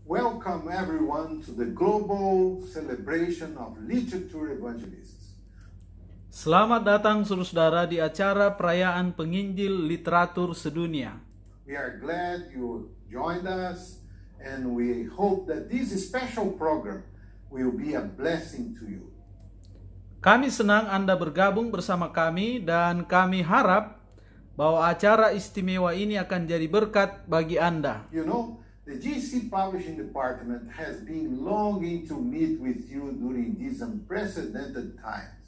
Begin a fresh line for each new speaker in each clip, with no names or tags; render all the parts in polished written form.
Welcome everyone to the global celebration of literature evangelists.
Selamat datang saudara di acara perayaan penginjil literatur sedunia.
We are glad you joined us and we hope that this special program will be a blessing to you.
Kami senang Anda bergabung bersama kami dan kami harap bahwa acara istimewa ini akan jadi berkat bagi Anda.
You know, the GC Publishing Department has been longing to meet with you during these unprecedented times.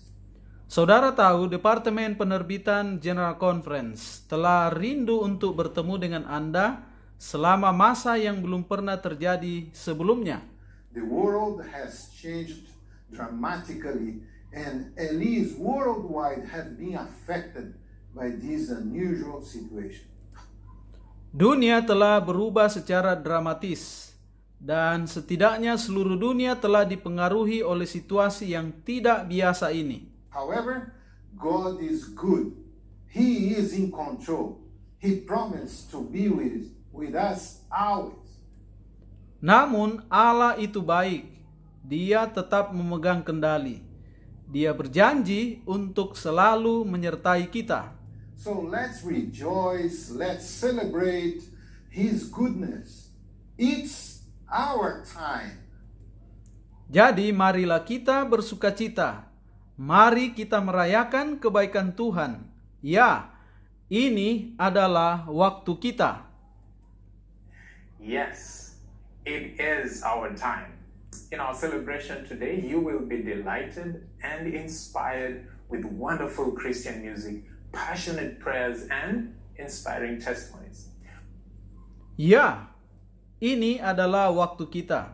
Saudara tahu, Departemen Penerbitan General Conference telah rindu untuk bertemu dengan Anda selama masa yang belum pernah terjadi sebelumnya.
The world has changed dramatically and at least worldwide has been affected by this unusual situation.
Dunia telah berubah secara dramatis dan setidaknya seluruh dunia telah dipengaruhi oleh situasi yang tidak biasa ini.
However, God is good. He is in control. He promised to be with us always.
Namun Allah itu baik. Dia tetap memegang kendali. Dia berjanji untuk selalu menyertai kita.
So let's rejoice, let's celebrate His goodness. It's our time.
Jadi marilah kita bersukacita. Mari kita merayakan kebaikan Tuhan. Ya, ini adalah waktu kita.
Yes, it is our time. In our celebration today, you will be delighted and inspired with wonderful Christian music, passionate prayers, and inspiring testimonies.
Ya, ini adalah waktu kita.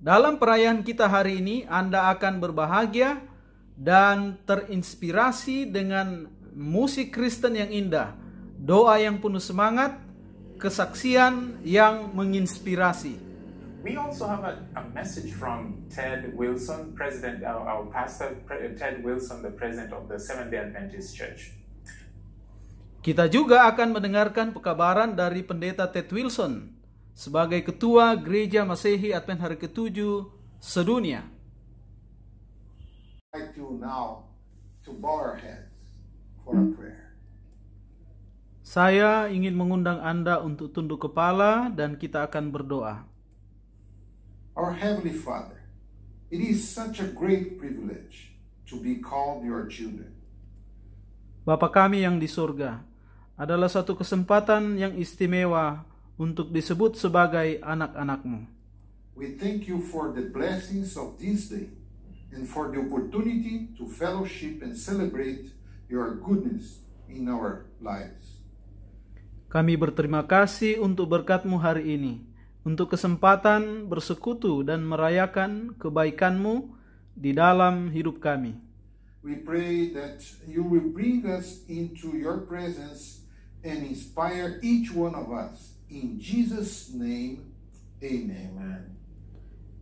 Dalam perayaan kita hari ini, Anda akan berbahagia dan terinspirasi dengan musik Kristen yang indah, doa yang penuh semangat, kesaksian yang menginspirasi.
We also have a message from Ted Wilson, our pastor, Ted Wilson, the president of the Seventh-day Adventist Church.
Kita juga akan mendengarkan pekabaran dari pendeta Ted Wilson sebagai ketua Gereja Masehi Advent Hari ke-7 sedunia.
I'd like you now to bow our heads for a prayer.
Saya ingin mengundang Anda untuk tunduk kepala dan kita akan berdoa.
Our Heavenly Father, it is such a great privilege to be called your children.
Bapa kami yang di surga, adalah satu kesempatan yang istimewa untuk disebut sebagai anak-anak-Mu.
We thank you for the blessings of this day and for the opportunity to fellowship and celebrate your goodness in our lives.
Kami berterima kasih untuk berkat-Mu hari ini, untuk kesempatan bersekutu dan merayakan kebaikan-Mu di dalam hidup kami.
We pray that you will bring us into your presence and inspire each one of us. In Jesus' name, amen.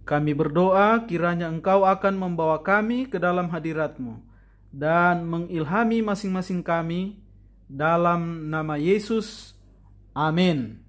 Kami berdoa kiranya Engkau akan membawa kami ke dalam hadirat-Mu dan mengilhami masing-masing kami dalam nama Yesus. Amin.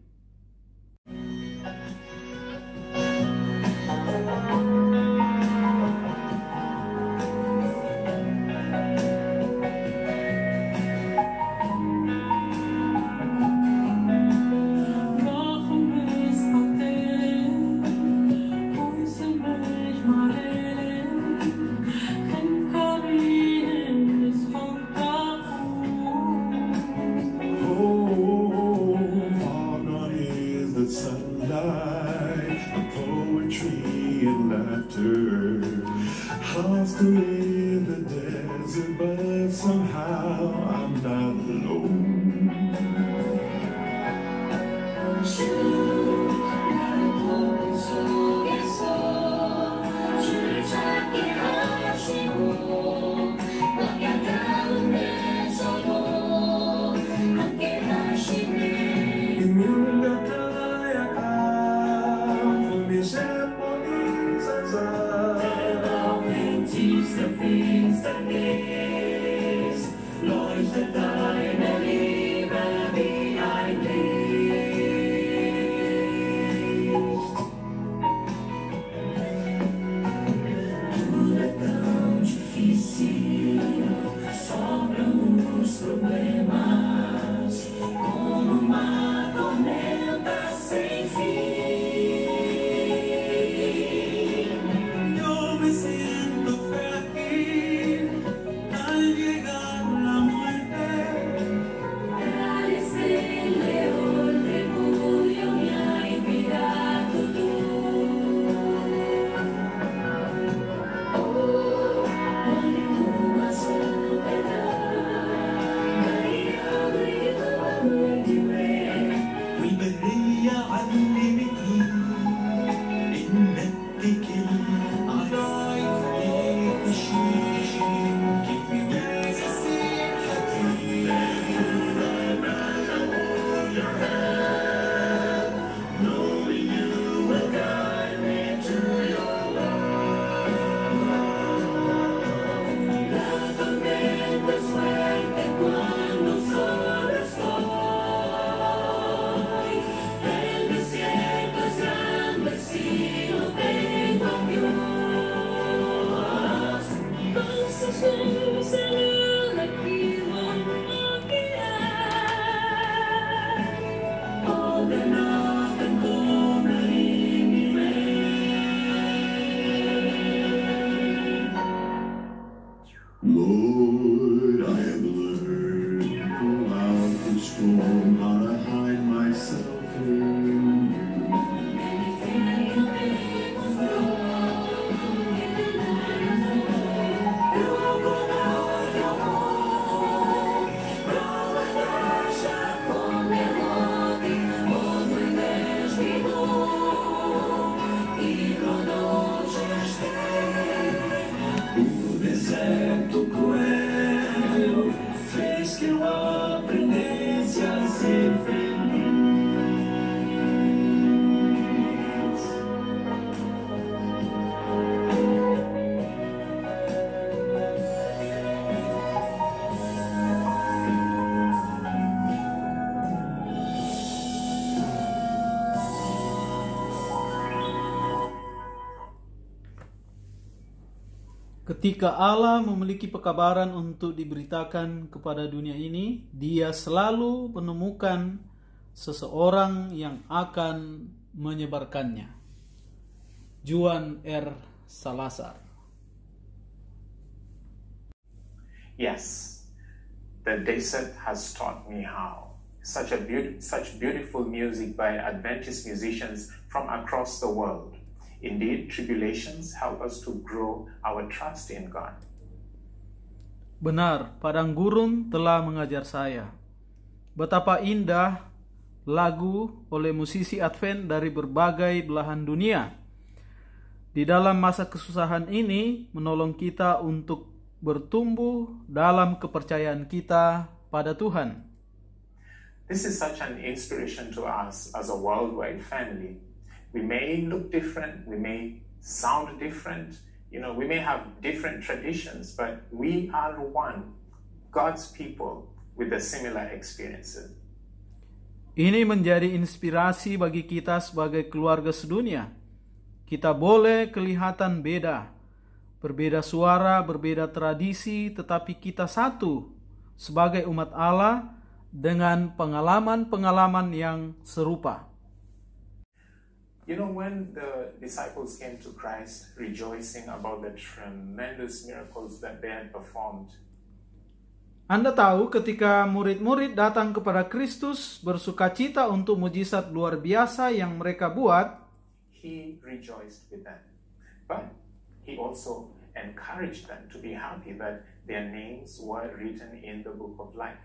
Lost in the desert, but somehow I'm not alone.
Ketika Allah memiliki pekabaran untuk diberitakan kepada dunia ini, Dia selalu menemukan seseorang yang akan menyebarkannya. Juan R. Salazar.
Yes, the desert has taught me how. Such beautiful music by Adventist musicians from across the world. Indeed, tribulations help us to grow our trust in God.
Benar, padang gurun telah mengajar saya. Betapa indah lagu oleh musisi Advent dari berbagai belahan dunia. Di dalam masa kesusahan ini, menolong kita untuk bertumbuh dalam kepercayaan kita pada Tuhan.
This is such an inspiration to us as a worldwide family. We may look different, we may sound different, we may have different traditions, but we are one, God's people with a similar experiences.
Ini menjadi inspirasi bagi kita sebagai keluarga sedunia. Kita boleh kelihatan beda, berbeda suara, berbeda tradisi, tetapi kita satu sebagai umat Allah dengan pengalaman-pengalaman yang serupa.
When the disciples came to Christ rejoicing about the tremendous miracles that they had performed,
Anda tahu ketika murid-murid datang kepada Kristus bersukacita untuk mujizat luar biasa yang mereka buat,
He rejoiced with them. But He also encouraged them to be happy that their names were written in the book of life.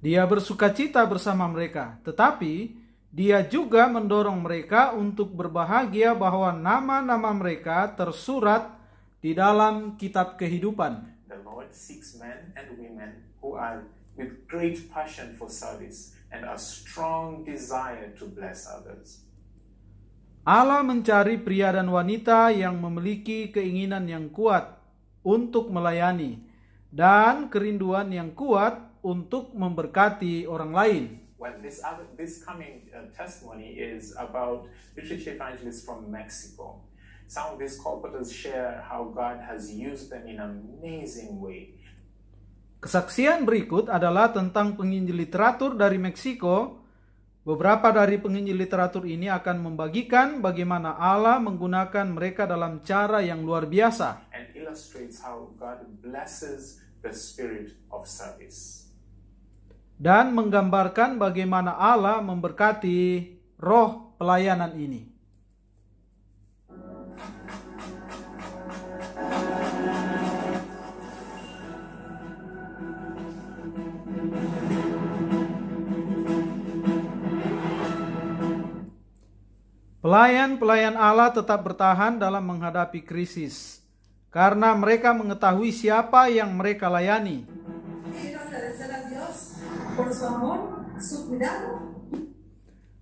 Dia bersukacita bersama mereka, tetapi Dia juga mendorong mereka untuk berbahagia bahwa nama-nama mereka tersurat di dalam kitab kehidupan.
The Lord seeks men and women who are with great passion for service and a strong desire to bless others.
Allah mencari pria dan wanita yang memiliki keinginan yang kuat untuk melayani dan kerinduan yang kuat untuk memberkati orang lain.
Well, this coming testimony is about literature evangelists from Mexico. Some of these corporators share how God has used them in an amazing way.
Kesaksian berikut adalah tentang penginjil literatur dari Meksiko. Beberapa dari penginjil literatur ini akan membagikan bagaimana Allah menggunakan mereka dalam cara yang luar biasa.
And illustrates how God blesses the spirit of service.
Dan menggambarkan bagaimana Allah memberkati roh pelayanan ini. Pelayan-pelayan Allah tetap bertahan dalam menghadapi krisis, karena mereka mengetahui siapa yang mereka layani.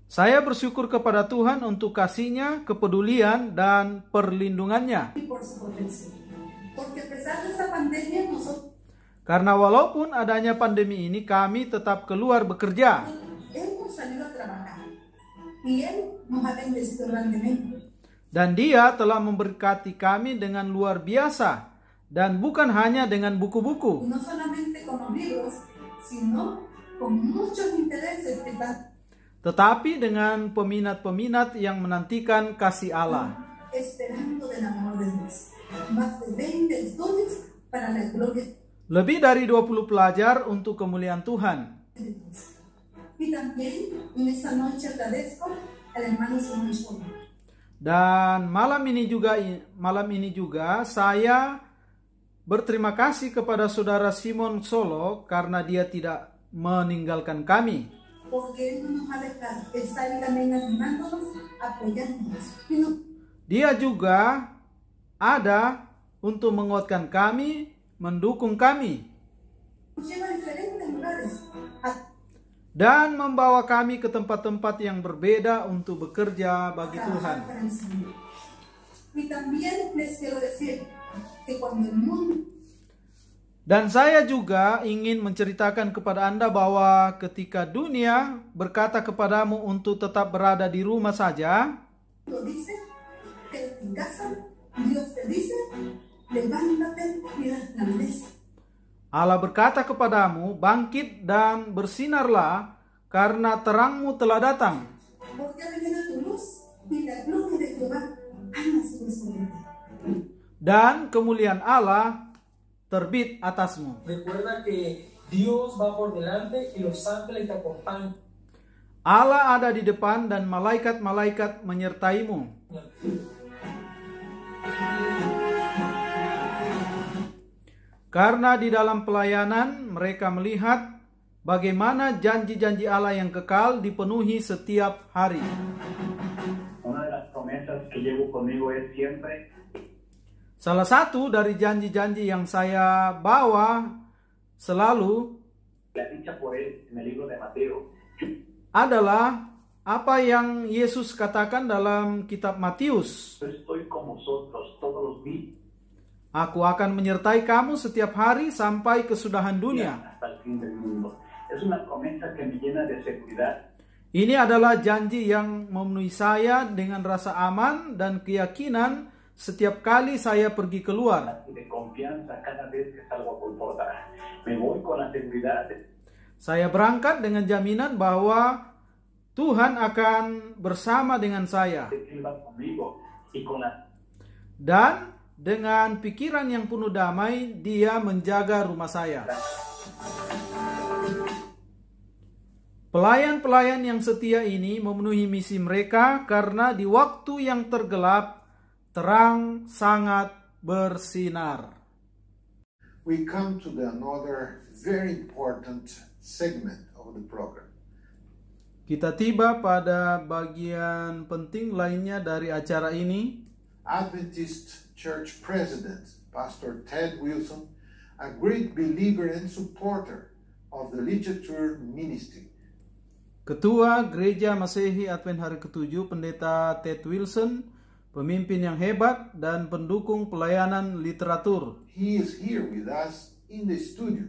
Saya bersyukur kepada Tuhan untuk kasih-Nya, kepedulian, dan perlindungannya. Karena walaupun adanya pandemi ini, kami tetap keluar bekerja. Dan Dia telah memberkati kami dengan luar biasa, dan bukan hanya dengan buku-buku, tetapi dengan peminat-peminat yang menantikan kasih Allah. Lebih dari 20 pelajar untuk kemuliaan Tuhan. Dan malam ini juga saya berterima kasih kepada saudara Simon Solo karena dia tidak meninggalkan kami. Dia juga ada untuk menguatkan kami, mendukung kami, dan membawa kami ke tempat-tempat yang berbeda untuk bekerja bagi Tuhan. Dan saya juga ingin menceritakan kepada Anda bahwa ketika dunia berkata kepadamu untuk tetap berada di rumah saja,
levántate y resplandece.
Allah berkata kepadamu, bangkit dan bersinarlah, karena terangmu telah datang.
Porque ha venido tu luz y la gloria de Jehová ha nacido sobre ti.
Dan kemuliaan Allah terbit atasmu.
Recuerda que Dios va por delante y los ángeles te acompañan.
Allah ada di depan dan malaikat-malaikat menyertaimu. Karena di dalam pelayanan mereka melihat bagaimana janji-janji Allah yang kekal dipenuhi setiap hari.
Una de las promesas que llevo conmigo es siempre
Salah satu dari janji-janji yang saya bawa selalu
la dicha por él en el libro de Mateo.
adalah apa yang Yesus katakan dalam kitab Matius.
Yo estoy con vosotros todos los días
Aku akan menyertai kamu setiap hari sampai kesudahan dunia.
hasta el fin del mundo. Es una promesa que me llena de seguridad
Ini adalah janji yang memenuhi saya dengan rasa aman dan keyakinan setiap kali saya pergi keluar.
y de confianza cada vez que salgo por portar. Me voy con la seguridad de
Saya berangkat dengan jaminan bahwa Tuhan akan bersama dengan saya.
que Él va conmigo y con la
Dan dengan pikiran yang penuh damai, Dia menjaga rumah saya. Pelayan-pelayan yang setia ini memenuhi misi mereka karena di waktu yang tergelap, terang sangat bersinar.
We come to another very important segment of the program.
Kita tiba pada bagian penting lainnya dari acara ini.
Adventist Church President, Pastor Ted Wilson, a great believer and supporter of the literature ministry.
Ketua Gereja Masehi Advent Hari ke-7, Pendeta Ted Wilson, pemimpin yang hebat dan pendukung pelayanan literatur.
He is here with us in the studio,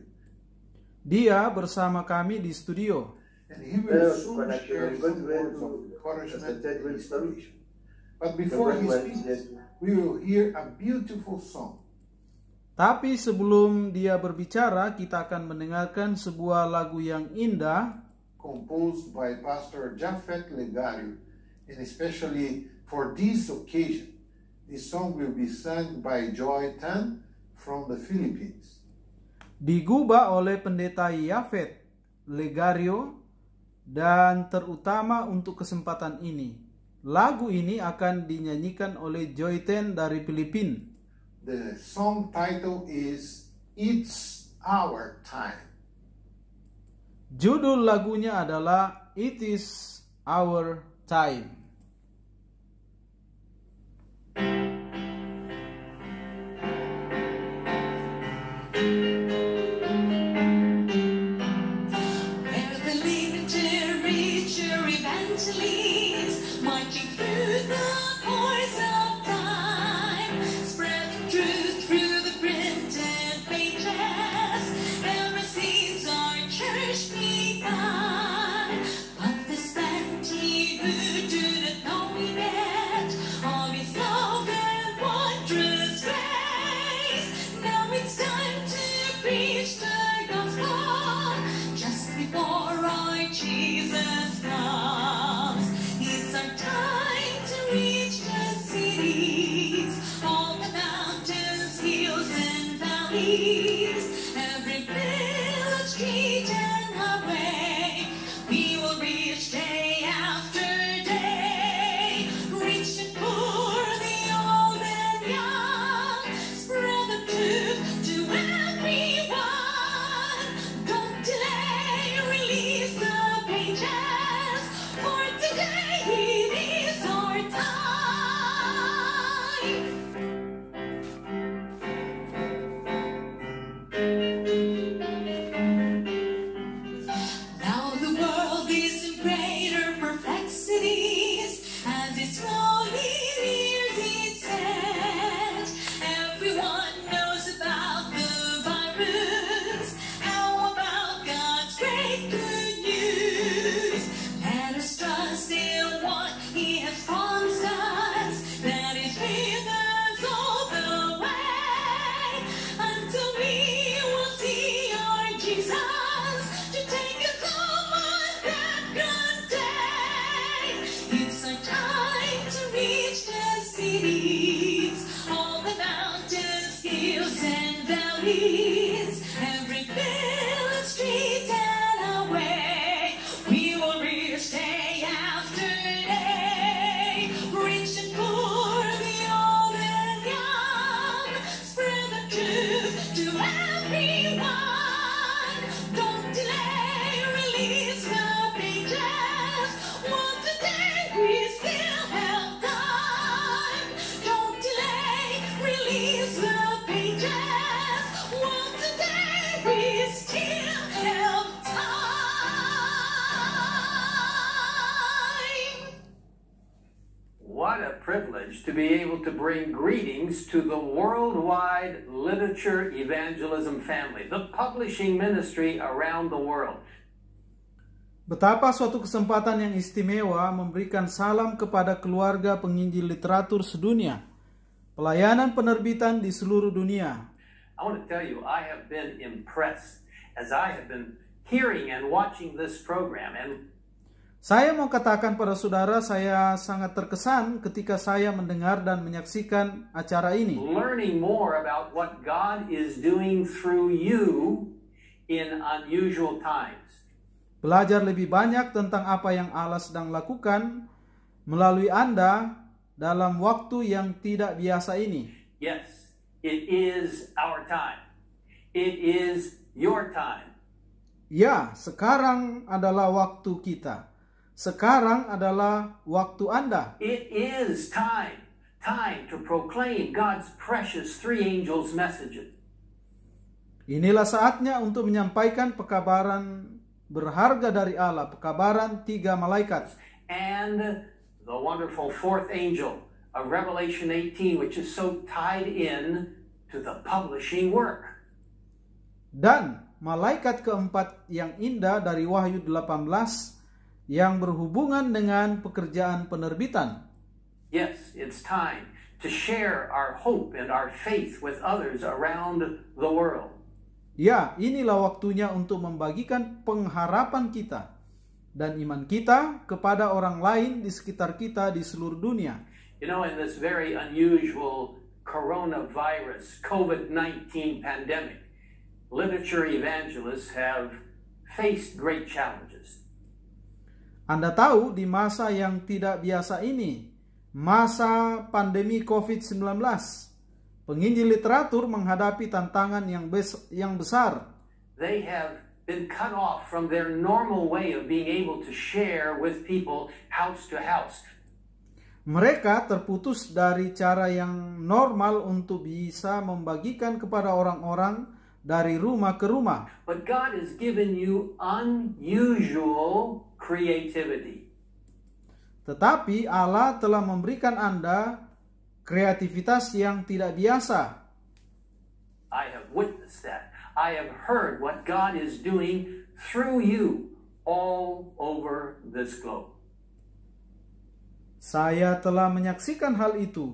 Dia bersama kami di studio.
and he will soon share some words of encouragement and inspiration. But before he speaks, we will hear a beautiful song.
Tapi sebelum dia berbicara, kita akan mendengarkan sebuah lagu yang indah
Composed by Pastor Japhet Legario, and especially for this occasion. This song will be sung by Joy Tan from the Philippines.
digubah oleh Pendeta Japhet Legario, dan terutama untuk kesempatan ini. Lagu ini akan dinyanyikan oleh Joy Tan dari Filipina.
The song title is It's Our Time.
Judul lagunya adalah It Is Our Time.
There's the leading to reach your evangelists, marching through the course of time, spreading truth through the printed pages. Ever since our church began, but there's plenty who do needs. All the mountains, hills, and valleys, every village, street, and highway, we will reach day after day, rich and poor, the old and young, spread the truth to everyone. Don't delay, release the pages. One today, we still have time. Don't delay, release the pages. One today, we still have time.
What a privilege to be able to bring greetings to the worldwide literature evangelism family, the publishing ministry around the world.
Betapa suatu kesempatan yang istimewa memberikan salam kepada keluarga penginjil literatur sedunia, pelayanan penerbitan di seluruh dunia.
I want to tell you, I have been impressed as I have been hearing and watching this program, and
Saya mau katakan pada saudara, saya sangat terkesan ketika saya mendengar dan menyaksikan acara ini.
learning more about what God is doing through you in unusual times.
Belajar lebih banyak tentang apa yang Allah sedang lakukan melalui Anda dalam waktu yang tidak biasa ini.
Yes, it is our time. It is your time.
Ya, sekarang adalah waktu kita. Sekarang adalah waktu Anda.
It is time to proclaim God's precious three angels' messages.
Inilah saatnya untuk menyampaikan pekabaran berharga dari Allah, pekabaran 3 malaikat.
And the wonderful fourth angel of Revelation 18, which is so tied in to the publishing work.
Dan malaikat keempat yang indah dari Wahyu 18 yang berhubungan dengan pekerjaan penerbitan.
Yes, it's time to share our hope and our faith with others around the world.
Ya, inilah waktunya untuk membagikan pengharapan kita dan iman kita kepada orang lain di sekitar kita di seluruh dunia.
You know, in this very unusual coronavirus, COVID-19 pandemic, literature evangelists have faced great challenges.
Anda tahu, di masa yang tidak biasa ini, masa pandemi COVID-19, penginjil literatur menghadapi tantangan yang besar.
They have been cut off from their normal way of being able to share with people house to house.
Mereka terputus dari cara yang normal untuk bisa membagikan kepada orang-orang dari rumah ke rumah.
But God has given you unusual creativity.
Tetapi Allah telah memberikan Anda kreativitas yang tidak biasa.
I have witnessed that. I have heard what God is doing through you all over this globe.
Saya telah menyaksikan hal itu.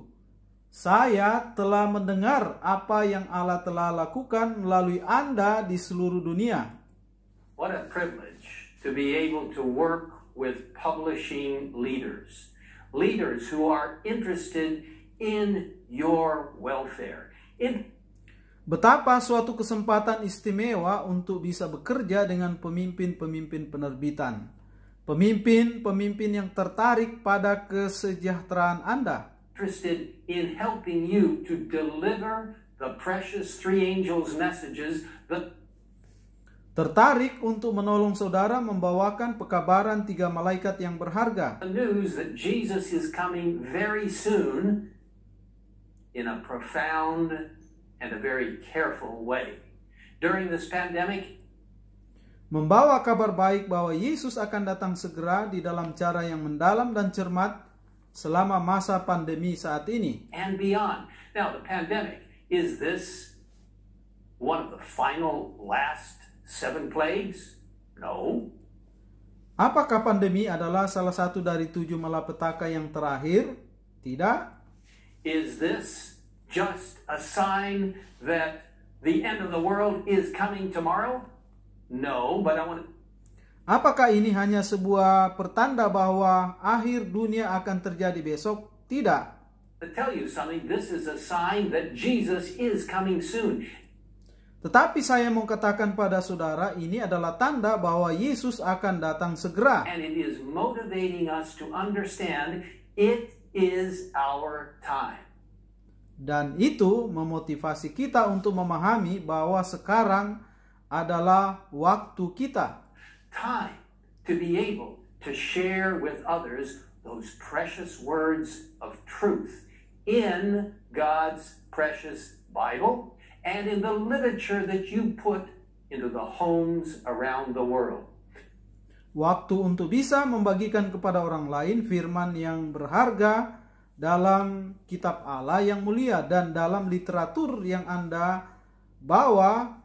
Saya telah mendengar apa yang Allah telah lakukan melalui Anda di seluruh dunia.
What a privilege to be able to work with publishing leaders. Leaders who are interested in your welfare.
Betapa suatu kesempatan istimewa untuk bisa bekerja dengan pemimpin-pemimpin penerbitan. Pemimpin-pemimpin yang tertarik pada kesejahteraan Anda.
Interested in helping you to deliver the precious three angels' messages that
tertarik untuk menolong saudara membawakan pekabaran 3 malaikat yang berharga.
the news that Jesus is coming very soon in a profound and a very careful way. During this pandemic,
Membawa kabar baik bahwa Yesus akan datang segera di dalam cara yang mendalam dan cermat selama masa pandemi saat ini.
and beyond. Now, the pandemic, is this one of the final last 7 plagues? No.
Apakah pandemi adalah salah satu dari 7 malapetaka yang terakhir? Tidak.
Is this just a sign that the end of the world is coming tomorrow? No, but I want to...
Apakah ini hanya sebuah pertanda bahwa akhir dunia akan terjadi besok? Tidak.
to tell you something. This is a sign that Jesus is coming soon.
Tetapi saya mau katakan pada saudara, ini adalah tanda bahwa Yesus akan datang segera.
And it is motivating us to understand it is our time.
Dan itu memotivasi kita untuk memahami bahwa sekarang adalah waktu kita.
Time to be able to share with others those precious words of truth in God's precious Bible and in the literature that you put into the homes around the world.
Waktu untuk bisa membagikan kepada orang lain firman yang berharga dalam kitab Allah yang mulia dan dalam literatur yang Anda bawa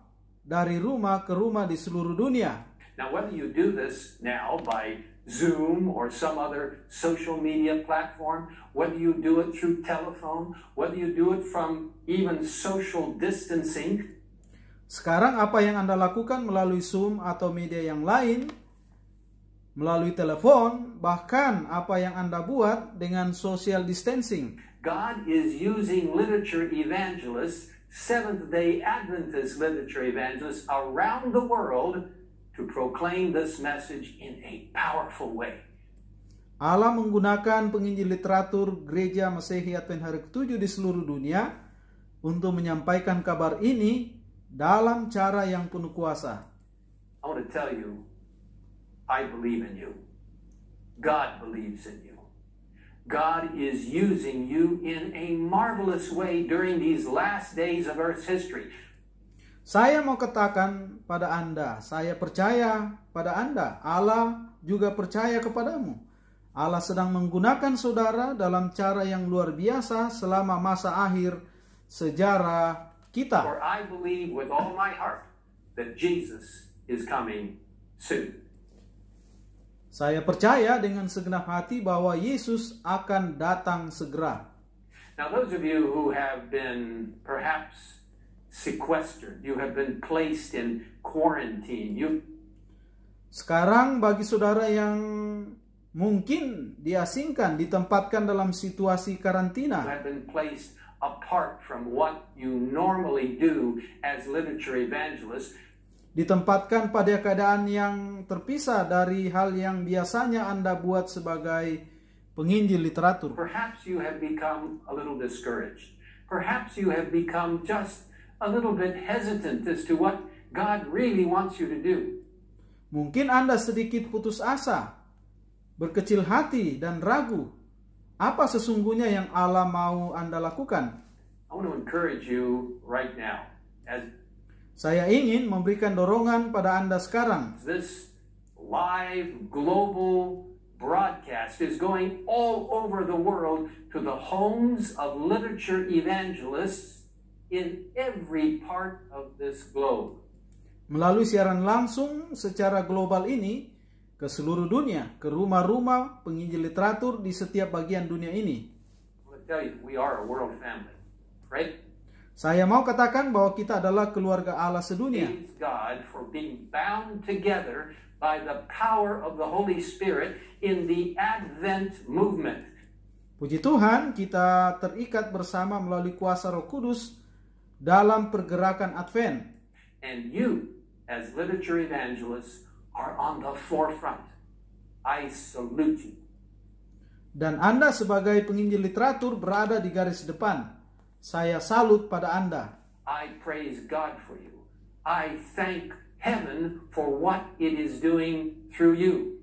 dari rumah ke rumah di seluruh dunia.
Now, whether you do this now by Zoom or some other social media platform, whether you do it through telephone, whether you do it from even social distancing.
Sekarang apa yang Anda lakukan melalui Zoom atau media yang lain, melalui telepon, bahkan apa yang Anda buat dengan social distancing.
God is using literature evangelists, Seventh-day Adventist literature evangelists around the world to proclaim this message in a powerful way.
Allah menggunakan penginjil literatur gereja Masehi Advent hari ke-7 di seluruh dunia untuk menyampaikan kabar ini dalam cara yang penuh kuasa.
I want to tell you, I believe in you. God believes in you. God is using you in a marvelous way during these last days of Earth's history.
Saya mau katakan pada Anda, saya percaya pada Anda, Allah juga percaya kepadamu. Allah sedang menggunakan saudara dalam cara yang luar biasa selama masa akhir sejarah kita.
For I believe with all my heart that Jesus is coming soon.
Saya percaya dengan segenap hati bahwa Yesus akan datang segera.
Now those of you who have been perhaps sequestered, you have been placed in quarantine.
Sekarang bagi saudara yang mungkin diasingkan, ditempatkan dalam situasi karantina,
You have been placed apart from what you normally do as literature evangelists.
ditempatkan pada keadaan yang terpisah dari hal yang biasanya Anda buat sebagai penginjil literatur.
Perhaps you have become a little discouraged. Perhaps you have become just a little bit hesitant as to what God really wants you to do.
Mungkin Anda sedikit putus asa, berkecil hati dan ragu. Apa sesungguhnya yang Allah mau Anda lakukan?
I want to encourage you right now as
Saya ingin memberikan dorongan pada Anda sekarang.
this live global broadcast is going all over the world to the homes of literature evangelists in every part of this globe.
Melalui siaran langsung secara global ini ke seluruh dunia, ke rumah-rumah penginjil literatur di setiap bagian dunia ini.
I want to tell you, we are a world family, right?
Saya mau katakan bahwa kita adalah keluarga Allah sedunia.
Praise God for being bound together by the power of the Holy Spirit in the Advent movement.
Puji Tuhan, kita terikat bersama melalui kuasa Roh Kudus dalam pergerakan Advent.
And you, as literature evangelists, are on the forefront. I salute you.
Dan Anda sebagai penginjil literatur berada di garis depan. Saya salut pada Anda.
I praise God for you. I thank heaven for what it is doing through you.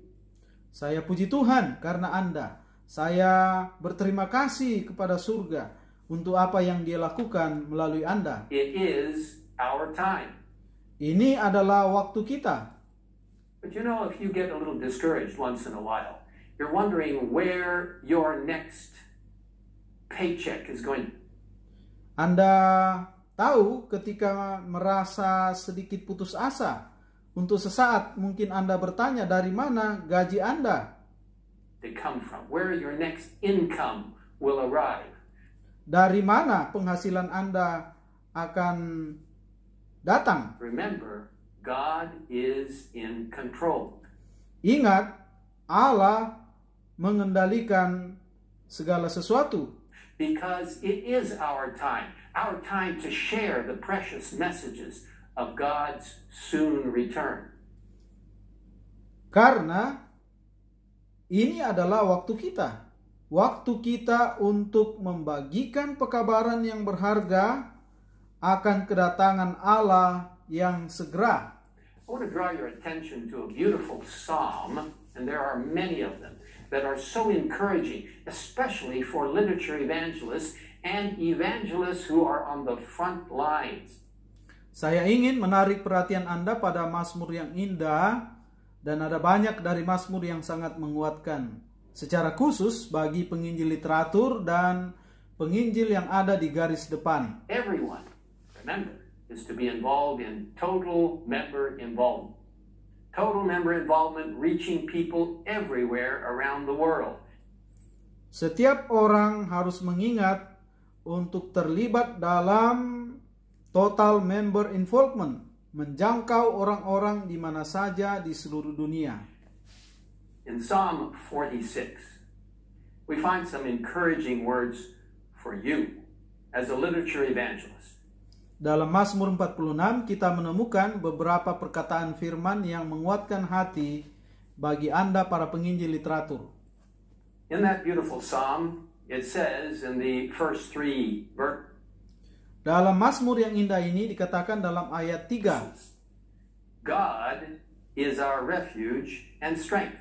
Saya puji Tuhan karena Anda. Saya berterima kasih kepada surga untuk apa yang Dia lakukan melalui Anda.
It is our time.
Ini adalah waktu kita.
But you know, if you get a little discouraged once in a while, you're wondering where your next paycheck is going.
Anda tahu ketika merasa sedikit putus asa, untuk sesaat mungkin Anda bertanya dari mana gaji Anda
They come from, where your next income will arrive.
Dari mana penghasilan Anda akan datang?
Remember, God is in control.
Ingat, Allah mengendalikan segala sesuatu.
because it is our time to share the precious messages of God's soon return.
Karena ini adalah waktu kita untuk membagikan pekabaran yang berharga akan kedatangan Allah yang segera.
I want to draw your attention to a beautiful psalm, and there are many of them, that are so encouraging, especially for literature evangelists and evangelists who are on the front lines.
Saya ingin menarik perhatian Anda pada Mazmur yang indah, dan ada banyak dari Mazmur yang sangat menguatkan, secara khusus bagi penginjil literatur dan penginjil yang ada di garis depan.
Everyone, remember, is to be involved in total member involvement. Total member involvement reaching people everywhere around the world.
Setiap orang harus mengingat untuk terlibat dalam total member involvement, menjangkau orang-orang di mana saja di seluruh dunia.
In Psalm 46, we find some encouraging words for you as a literature evangelist.
Dalam Mazmur 46 kita menemukan beberapa perkataan firman yang menguatkan hati bagi Anda para penginjil literatur.
In that beautiful psalm, it says in the first 3 verses,
dalam Mazmur yang indah ini dikatakan dalam ayat 3,
God is our refuge and strength.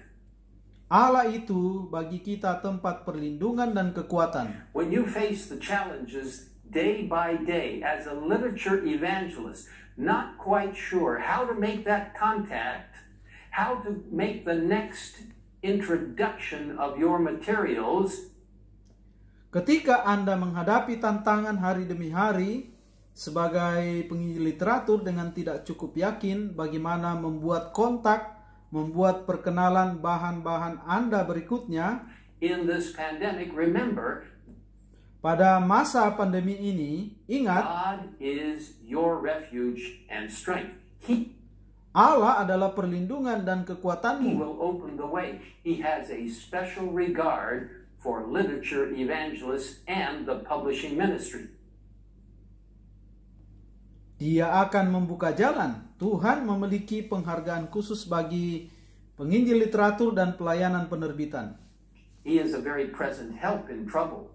Allah itu bagi kita tempat perlindungan dan kekuatan.
When you face the challenges day by day as a literature evangelist, not quite sure how to make that contact, how to make the next introduction of your materials,
ketika Anda menghadapi tantangan hari demi hari sebagai penginjil literatur dengan tidak cukup yakin bagaimana membuat kontak, membuat perkenalan bahan-bahan Anda berikutnya,
in this pandemic, remember,
pada masa pandemi ini, ingat,
God is your refuge and strength.
Allah adalah perlindungan dan
He
kekuatanmu.
will open the way. He has a special regard for literature evangelists and the publishing ministry.
Dia akan membuka jalan. Tuhan memiliki penghargaan khusus bagi penginjil literatur dan pelayanan penerbitan.
He is a very present help in trouble.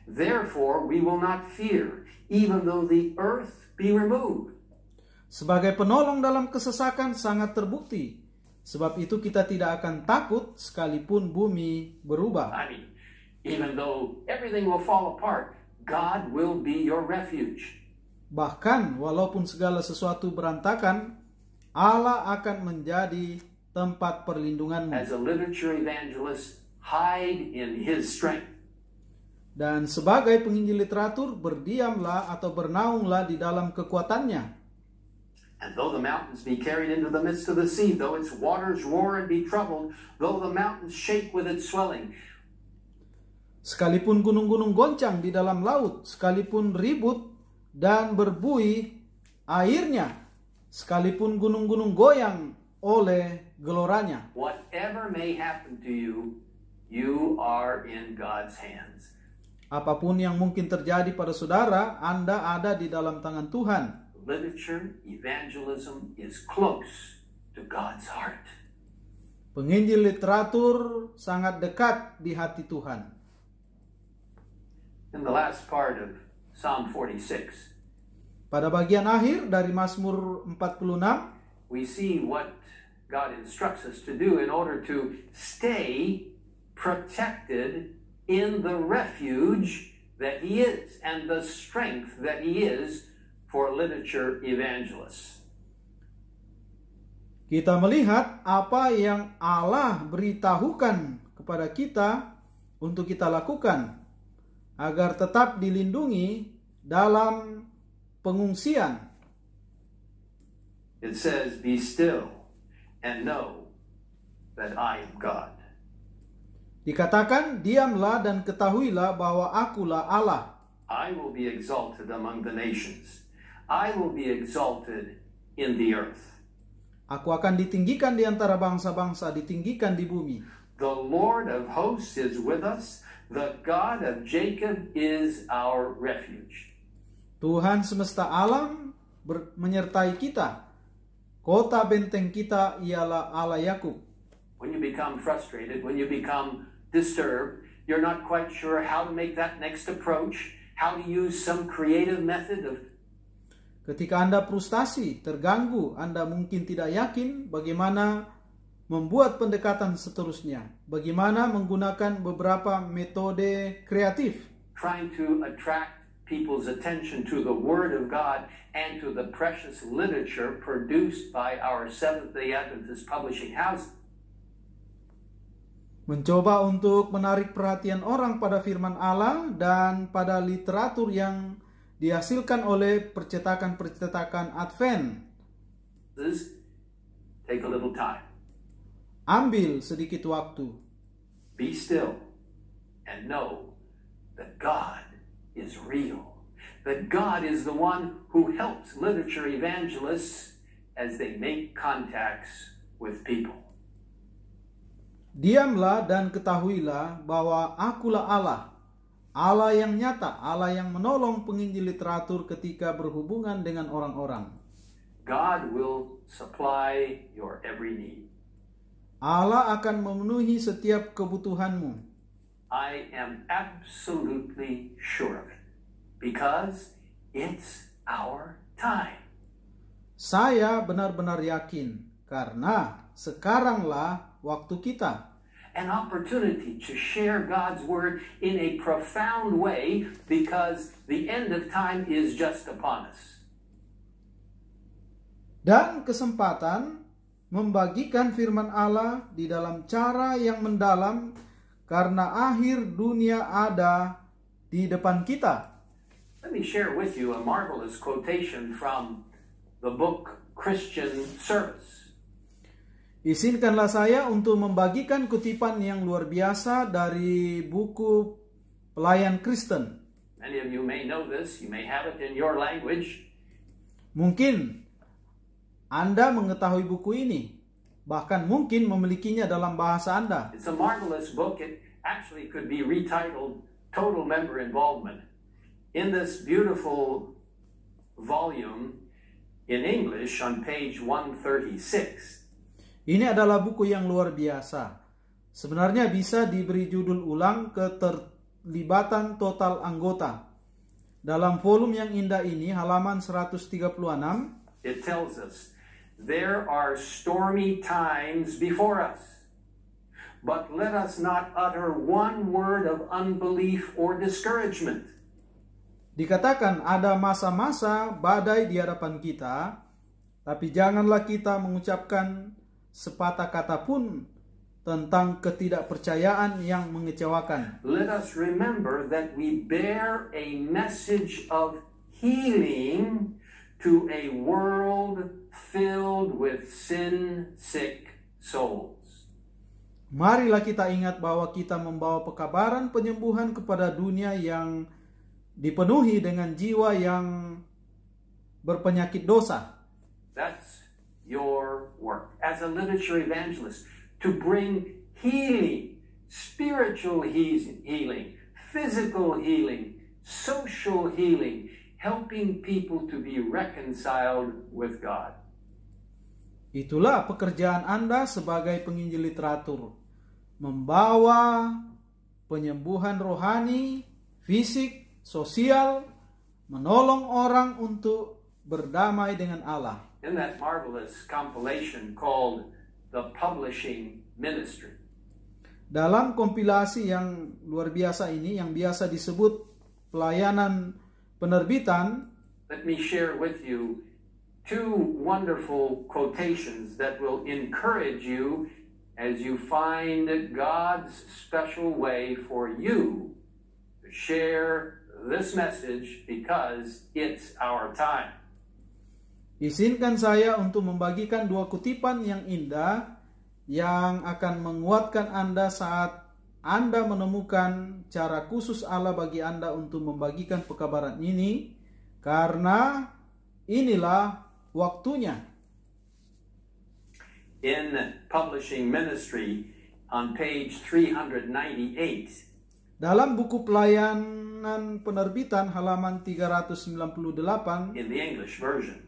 Therefore, we will not fear, even though the earth be removed.
Sebagai penolong dalam kesesakan sangat terbukti. Sebab itu kita tidak akan takut sekalipun bumi berubah.
I mean, even though everything will fall apart, God will be your refuge.
Bahkan walaupun segala sesuatu berantakan, Allah akan menjadi tempat perlindunganmu.
As a literature evangelist, hide in His strength.
Dan sebagai penginjil literatur, berdiamlah atau bernaunglah di dalam kekuatannya.
And though the mountains be carried into the midst of the sea, though its waters roar and be troubled, though the mountains shake with its swelling.
Sekalipun gunung-gunung goncang di dalam laut, sekalipun ribut dan berbuih airnya, sekalipun gunung-gunung goyang oleh geloranya.
Whatever may happen to you, you are in God's hands.
Apapun yang mungkin terjadi pada saudara, Anda ada di dalam tangan Tuhan.
Literature evangelism is close to God's heart.
Penginjil literatur sangat dekat di hati Tuhan.
In the last part of Psalm 46,
pada bagian akhir dari Mazmur 46,
we see what God instructs us to do in order to stay protected in the refuge that He is and the strength that He is for literature evangelists.
Kita melihat apa yang Allah beritahukan kepada kita untuk kita lakukan agar tetap dilindungi dalam pengungsian.
It says, "Be still and know that I am God."
Dikatakan, diamlah dan ketahuilah bahwa akulah Allah.
I will be exalted among the nations. I will be exalted in the earth.
Aku akan ditinggikan di antara bangsa-bangsa, ditinggikan di bumi.
The Lord of hosts is with us. The God of Jacob is our refuge.
Tuhan semesta alam menyertai kita. Kota benteng kita ialah Allah Yakub.
When you become frustrated, when you become disturbed, you're not quite sure how to make that next approach, how to use some creative method of...
Ketika Anda frustasi, terganggu, Anda mungkin tidak yakin bagaimana membuat pendekatan seterusnya. Bagaimana menggunakan beberapa metode kreatif.
Trying to attract people's attention to the Word of God and to the precious literature produced by our Seventh-day Adventist Publishing House.
Mencoba untuk menarik perhatian orang pada firman Allah dan pada literatur yang dihasilkan oleh percetakan-percetakan Advent.
Take a little time.
Ambil sedikit waktu.
Be still and know that God is real. That God is the one who helps literature evangelists as they make contacts with people.
Diamlah dan ketahuilah bahwa akulah Allah. Allah yang nyata, Allah yang menolong penginjil literatur ketika berhubungan dengan orang-orang.
God will supply your every need.
Allah akan memenuhi setiap kebutuhanmu.
I am absolutely sure of it because it's our time.
Saya benar-benar yakin karena sekaranglah waktu kita.
An opportunity to share God's word in a profound way because the end of time is just upon us.
Dan kesempatan membagikan firman Allah di dalam cara yang mendalam karena akhir dunia ada di depan kita.
Let me share with you a marvelous quotation from the book Christian Service.
Izinkanlah saya untuk membagikan kutipan yang luar biasa dari buku Pelayan Kristen.
Many of you may know this, you may have it in your language.
Mungkin Anda mengetahui buku ini, bahkan mungkin memilikinya dalam bahasa Anda.
It's a marvelous book. It actually could be retitled Total Member Involvement. In this beautiful volume in English on page 136.
Ini adalah buku yang luar biasa. Sebenarnya bisa diberi judul ulang keterlibatan total anggota. Dalam volume yang indah ini, halaman 136,
it tells us, there are stormy times before us, but let us not utter one word of unbelief or discouragement.
Dikatakan ada masa-masa badai di hadapan kita, tapi janganlah kita mengucapkan sepatah kata pun tentang ketidakpercayaan yang mengecewakan.
Let us remember that we bear a message of healing to a world filled with sin-sick souls.
Marilah kita ingat bahwa kita membawa pekabaran penyembuhan kepada dunia yang dipenuhi dengan jiwa yang berpenyakit dosa.
That's your work as a literature evangelist, to bring healing, spiritual healing, physical healing, social healing, helping people to be reconciled with God.
Itulah pekerjaan Anda sebagai penginjil literatur, membawa penyembuhan rohani, fisik, sosial, menolong orang untuk berdamai dengan Allah.
In that marvelous compilation called The Publishing Ministry.
Dalam kompilasi yang luar biasa ini, yang biasa disebut pelayanan penerbitan,
let me share with you two wonderful quotations that will encourage you as you find God's special way for you to share this message because it's our time.
Izinkan saya untuk membagikan dua kutipan yang indah yang akan menguatkan Anda saat Anda menemukan cara khusus Allah bagi Anda untuk membagikan pekabaran ini, karena inilah waktunya.
In Publishing Ministry on page 398,
Dalam buku pelayanan penerbitan halaman 398
in the English version,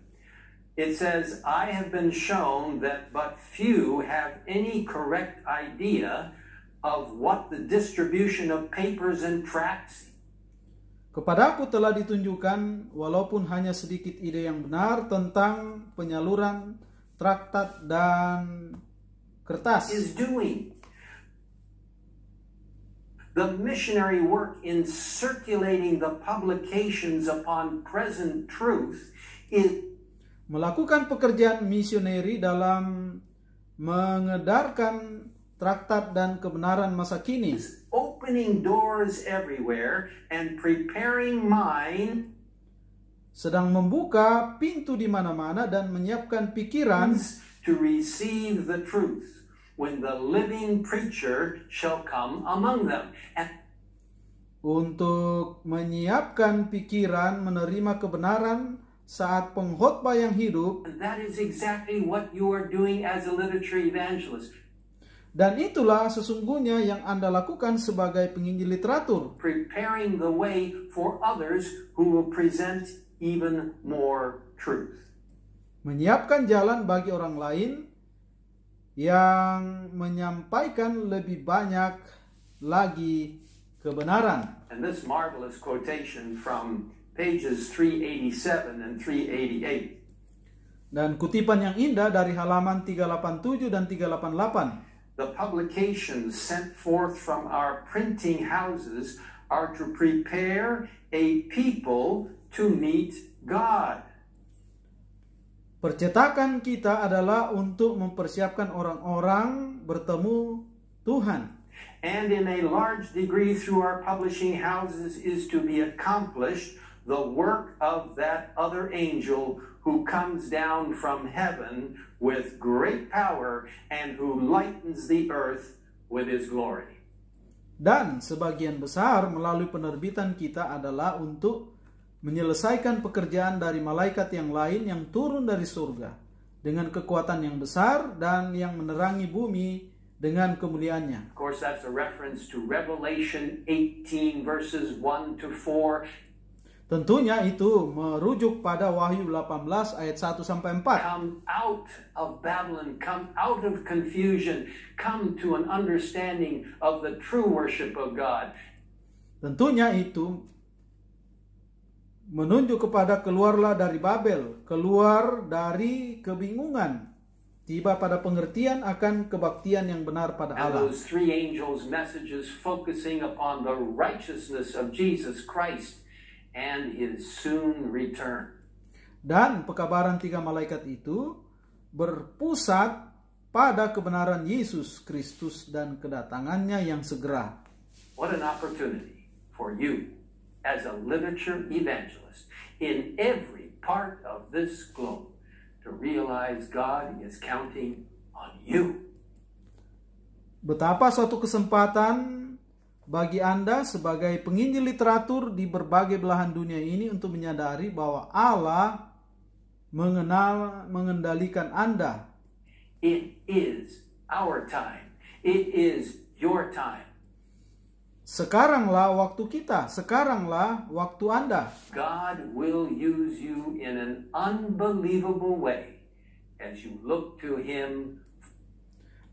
it says, I have been shown that but few have any correct idea of what the distribution of papers and tracts.
Kepadaku telah ditunjukkan, walaupun hanya sedikit ide yang benar tentang penyaluran traktat dan kertas,
is doing. The missionary work in circulating the publications upon present truth is
melakukan pekerjaan misioneri dalam mengedarkan traktat dan kebenaran masa kini,
opening doors everywhere and preparing mind
sedang membuka pintu di mana-mana dan menyiapkan pikiran
to receive the truth when the living preacher shall come among them. And
untuk menyiapkan pikiran menerima kebenaran saat pengkhotbah yang hidup.
that is exactly what you are doing as a literature evangelist.
Dan itulah sesungguhnya yang Anda lakukan sebagai penginjil literatur,
Preparing the way for others who will present even more truth.
menyiapkan jalan bagi orang lain yang menyampaikan lebih banyak lagi kebenaran.
And this marvelous quotation from pages 387 and 388.
Dan kutipan yang indah dari halaman 387 dan 388.
The publications sent forth from our printing houses are to prepare a people to meet God.
Percetakan kita adalah untuk mempersiapkan orang-orang bertemu Tuhan.
And in a large degree through our publishing houses is to be accomplished the work of that other angel who comes down from heaven with great power and who lightens the earth with his glory.
Dan sebagian besar melalui penerbitan kita adalah untuk menyelesaikan pekerjaan dari malaikat yang lain yang turun dari surga dengan kekuatan yang besar dan yang menerangi bumi dengan kemuliaannya.
Of course, that's a reference to Revelation 18 verses 1 to 4.
Tentunya itu merujuk pada Wahyu 18 ayat 1 sampai 4.
Come out of Babylon, come out of confusion, come to an understanding of the true worship of God.
Tentunya itu menunjuk kepada keluarlah dari Babel, keluar dari kebingungan, tiba pada pengertian akan kebaktian yang benar pada
And
Allah.
those three angels' messages focusing upon the righteousness of Jesus Christ and his soon return.
Dan pekabaran tiga malaikat itu berpusat pada kebenaran Yesus Kristus dan kedatangannya yang segera.
What an opportunity for you as a literature evangelist in every part of this globe to realize God is counting on you.
Betapa suatu kesempatan bagi Anda sebagai penginjil literatur di berbagai belahan dunia ini untuk menyadari bahwa Allah mengendalikan Anda.
It is our time. It is your time.
Sekaranglah waktu kita, sekaranglah waktu Anda.
God will use you in an unbelievable way as you look to him.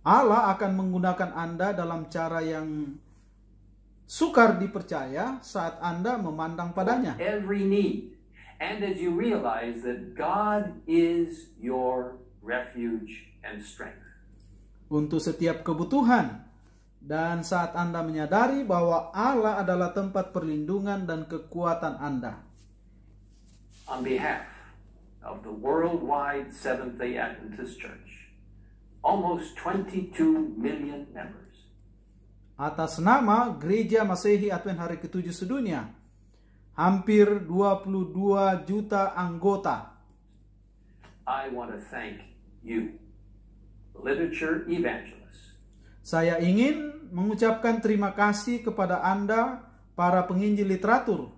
Allah akan menggunakan Anda dalam cara yang sukar dipercaya saat Anda memandang padanya.
Every need. And as you realize that God is your refuge and strength.
Untuk setiap kebutuhan. Dan saat Anda menyadari bahwa Allah adalah tempat perlindungan dan kekuatan Anda.
On behalf of the worldwide Seventh-day Adventist Church, almost 22 million members,
atas nama Gereja Masehi Advent Hari ke-7 sedunia, hampir 22 juta anggota.
I want to thank you, literature evangelists.
Saya ingin mengucapkan terima kasih kepada Anda, para penginjil literatur,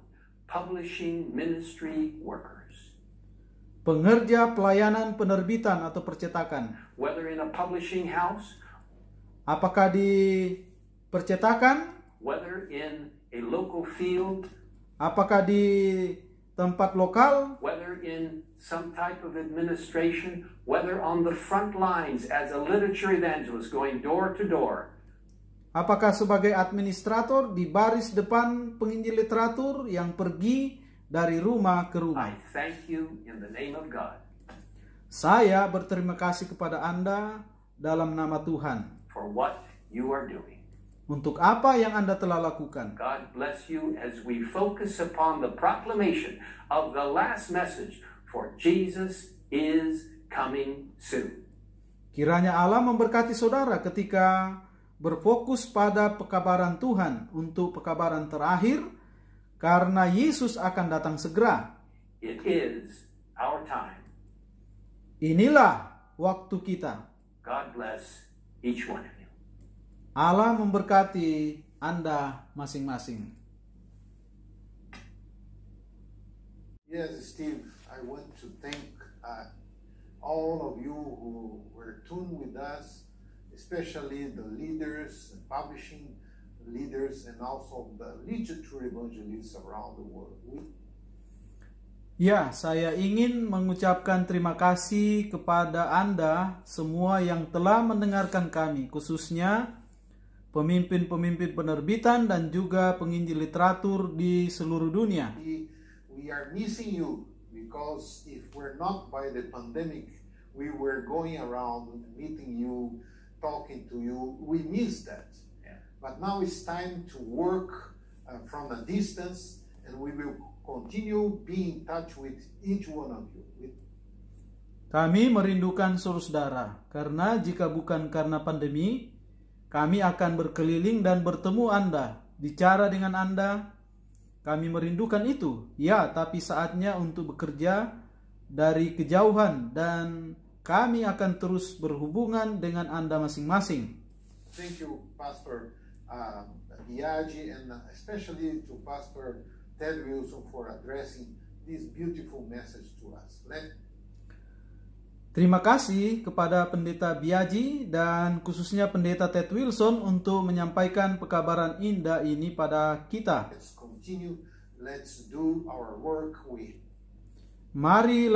publishing ministry workers,
pengerja pelayanan penerbitan atau percetakan,
whether in a publishing house,
apakah di percetakan
whether in a local field,
apakah di tempat lokal,
whether in some type of administration, whether on the front lines as a literature evangelist going door to door.
apakah sebagai administrator di baris depan penginjil literatur yang pergi dari rumah ke rumah.
I thank you in the name of God
Saya berterima kasih kepada Anda dalam nama Tuhan
for what you are doing.
untuk apa yang Anda telah lakukan.
God bless you as we focus upon the proclamation of the last message, for Jesus is coming soon.
Kiranya Allah memberkati saudara ketika berfokus pada pekabaran Tuhan untuk pekabaran terakhir, karena Yesus akan datang segera.
It is our time.
Inilah waktu kita.
God bless each one of you.
Allah memberkati Anda masing-masing.
Yes, Steve, I want to thank all of you who were tuned with us, especially the leaders, the publishing leaders, and also the literature evangelists around the world.
Ya, saya ingin mengucapkan terima kasih kepada Anda semua yang telah mendengarkan kami, khususnya pemimpin-pemimpin penerbitan dan juga penginjil literatur di seluruh dunia.
We are missing you because if we're not by the pandemic, we were going around meeting you, talking to you. We miss that. But now it's time to work from a distance, and we will continue being in touch with each one of you.
Kami merindukan saudara, karena jika bukan karena pandemi, kami akan berkeliling dan bertemu Anda, bicara dengan Anda. Kami merindukan itu, ya, tapi saatnya untuk bekerja dari kejauhan dan kami akan terus berhubungan dengan Anda masing-masing.
Thank you, Pastor Biagi, and especially to Pastor Ted Wilson for addressing this beautiful message to us.
Terima kasih kepada Pendeta Biagi dan khususnya Pendeta Ted Wilson untuk menyampaikan pekabaran indah ini pada kita.
Let's continue. Let's do our work.
Mari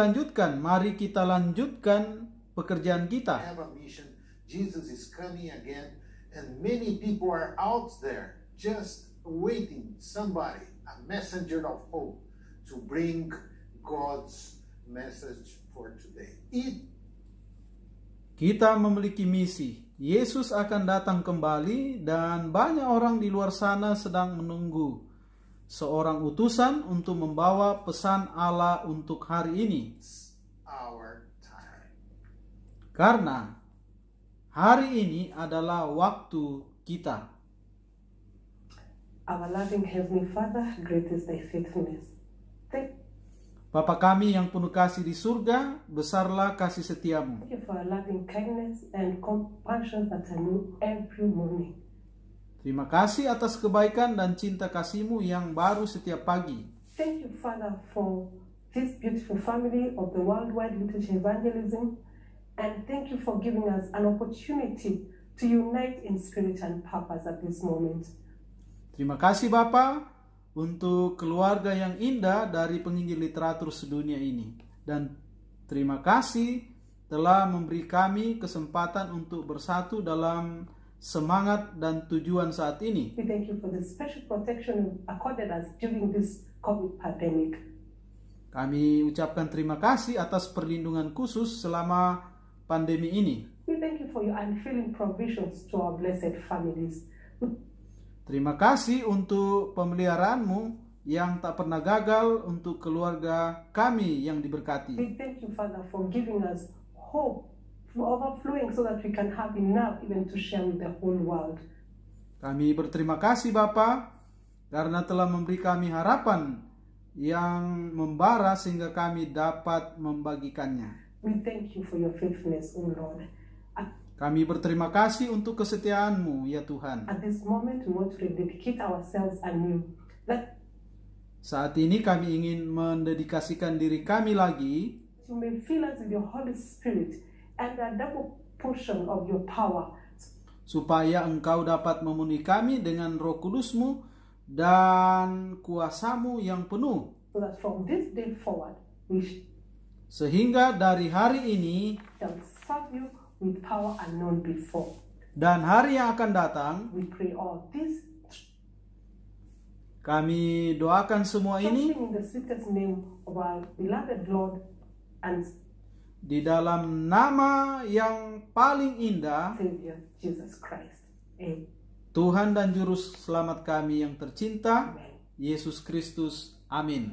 kita lanjutkan pekerjaan kita.
We have a mission. Jesus is coming again, and many people are out there just waiting somebody, a messenger of hope, to bring God's message for today.
Kita memiliki misi. Yesus akan datang kembali dan banyak orang di luar sana sedang menunggu seorang utusan untuk membawa pesan Allah untuk hari ini.
Our time.
Karena hari ini adalah waktu kita.
Our loving Heavenly Father, great is thy faithfulness.
Bapa kami yang penuh kasih di surga, besarlah kasih setiamu.
Thank you for your loving kindness and compassion that are new every morning.
Terima kasih atas kebaikan dan cinta kasih-Mu yang baru setiap pagi.
Thank you, Father, for this beautiful family of the worldwide literature evangelism, and thank you for giving us an opportunity to unite in spirit and purpose at this moment.
Terima kasih Bapa untuk keluarga yang indah dari penginjil literatur sedunia ini. Dan terima kasih telah memberi kami kesempatan untuk bersatu dalam semangat dan tujuan saat ini.
We thank you for the special protection accorded us during this COVID pandemic.
Kami ucapkan terima kasih atas perlindungan khusus selama pandemi ini.
We thank you for your unfailing provisions to our blessed families.
Terima kasih untuk pemeliharaanmu yang tak pernah gagal untuk keluarga kami yang diberkati.
We thank you, Father, for giving us hope, for overflowing so that we can have enough even to share with the whole world.
Kami berterima kasih Bapa karena telah memberi kami harapan yang membara sehingga kami dapat membagikannya.
We thank you for your faithfulness, O Lord.
Kami berterima kasih untuk kesetiaan-Mu, ya Tuhan.
At this moment, we want to rededicate ourselves anew.
Saat ini kami ingin mendedikasikan diri kami lagi.
You may fill us with your Holy Spirit and a double portion of your power.
supaya Engkau dapat memenuhi kami dengan Roh Kudus-Mu dan kuasa-Mu yang penuh.
So that from this day forward, we
Sehingga dari hari ini
shall serve you with power unknown before.
dan hari yang akan datang,
We pray all this,
kami doakan semua ini
trusting in the sweetest name of our beloved Lord and
di dalam nama yang paling indah,
Savior, Jesus Christ. Amen.
Tuhan dan Juru Selamat kami yang tercinta, Yesus Kristus. Amin.